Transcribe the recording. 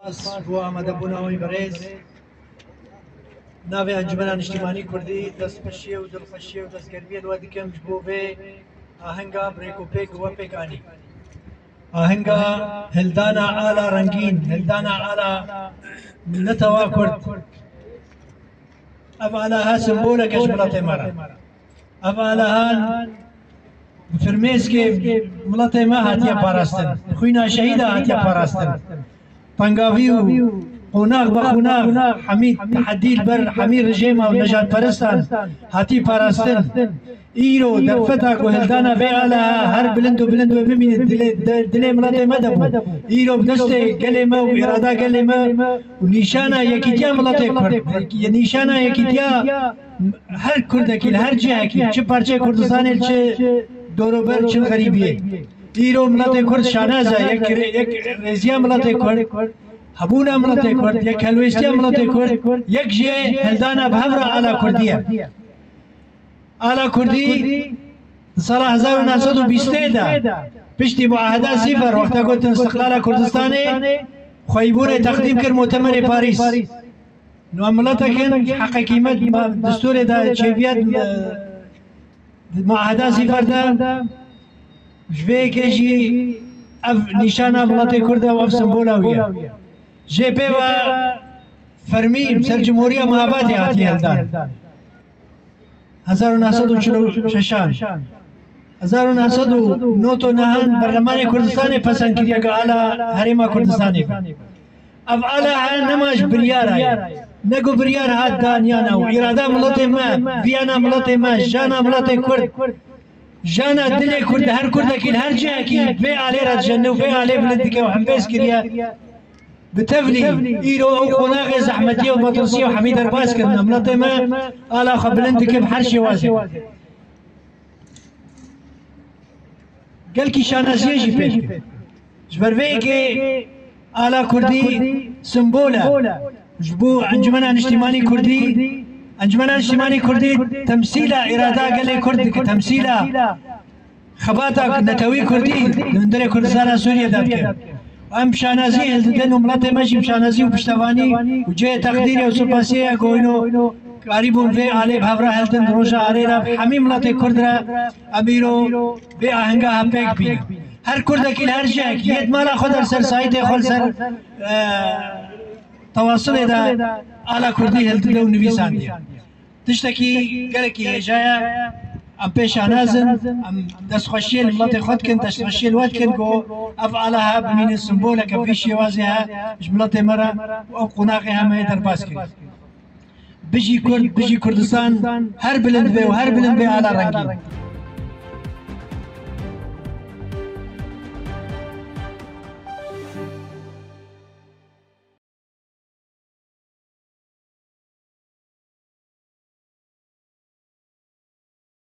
بۆ ئامادەبوونەوەی بەڕێز ناوی ئەنجومەنە نیشتیمانی کوردی دەستپەشیە و دڵخۆشیە و دەستگەرمیە وا دیکەم بۆ بێ ئاهەنگا بڕێک و پێک وە پێکانی ئاهەنگا هەلدانا ئالا ڕەنگین هەلدانا ئالا ملەتەوا کورد ئەڤ ئالاها سمبۆلەکەش وڵاتێ مەرە ئەڤ ئالاهان فرمێسکێ وڵاتێ مە هاتیە پاراستن خوینا شەهیدا هاتیە پاراستن پەنگاوی و قۆناغ بە قۆناغ حەمید تەحەدی بەر حەمید ڕژێما و نەژاد پەرستان هاتی پاراستن ئیرۆ دەفەتاک و هەلدانا بێ ئالاها هەر بلند و بلند و ببینێت دلێ مڵەتێ مە دەبوو ئیرۆ دەستێ گەلێ مە و ئێرادا گەلێ مە و نیشانە یەکیتیا مڵەتێ کورد نیشانە یەکیتیا هەر کوردێکی لە هەر جیهێکی چ پارچەی کوردستانێ چ دۆرۆبەر چ غەریبیە ئیرۆ مڵەتێ کورد شانازە یەک ڕێزیە مڵەتێ کورد هەبوونا مڵەتێ کورد یەک هەلوێستیە مڵەتێ کورد یەک ژێ هەلدانا بە هەمرا ئالا کوردیە ئالا کوردی ساڵا 1920 دا پشتی معاهدە سیفەر وەختە گوتن استقلالا کوردستانێ خۆیبوونێ تەقدیم کرد مؤتەمەری پاریس نوە مڵەتەکن حەقەقیمەت دستورێدا چێڤیەت معاهدە سیفەردا ژوەیەکێژی ئەف نیشانە مڵەتێ کوردە و ئەف سمبۆلاویە ژێ پێوە فەرمی سەرجمهوریە مەهابادی هاتی هەلدان 1946 1990 بەرلەمانی کوردستانی پەسەند کردیەکە ئالا هەرێما کوردستانی ئەف ئالا نەماش بریارە نەگو بریار هات دانیانە و ئیرادا مڵەتێ مە ڤیانە مڵەتێ مە ژانە مڵەتێ کورد ژانە دلێ کورد هەر کوردێکی هەر جیهێکی بێ ئالێرە جەنە و بێ ئالێ بلند دکە و هەمپێز کردیە بتەڤلی ئیرۆ ئەو قۆناغێ زەحمەتیە و بەترسیە و حەمی دەرباز کردنە مڵەتێ مە ئالا خە بلند دکە بە هەر شێوازێ گەلکی شانازیەژی پێش کرد ji ber vê yekê ئالا کوردی سمبۆلە ji bo ئەنجومەنا نیشتیمانی کوردی ئەنجومەنا نیشتیمانی کوردی تەمسیلە ئێرادا gelê کورد dike تەمسیلە xebata netewî kurdî li hundirê Kurdistana Sûriyeda dike em şanazî hildidin û miletê me jî şanazî û piştevanî û cihê teqdîrê û supasiyê goyno karî bûn vê alê hevra hildin roja arêra hemî miletê Kurd re em îro vê ahenga hempêk bînin her kurdekî li her cihekî yê mala xwe ser sayîtê xwe ser tewasulê de ala Kurdî hildide û nivîsandiye tiştekî gelekî hêjaya em pêşanazin em destxweşiyê li miletê xwe dikin destxweşiyê li we dikin ku ev alaha bimînin simboleke pî şêwazê he ji miletê me re ew qûnaqê hemê derbas kir bijî Kurd bijî Kurdistan her bilind bê û her bilind bê ala rengîn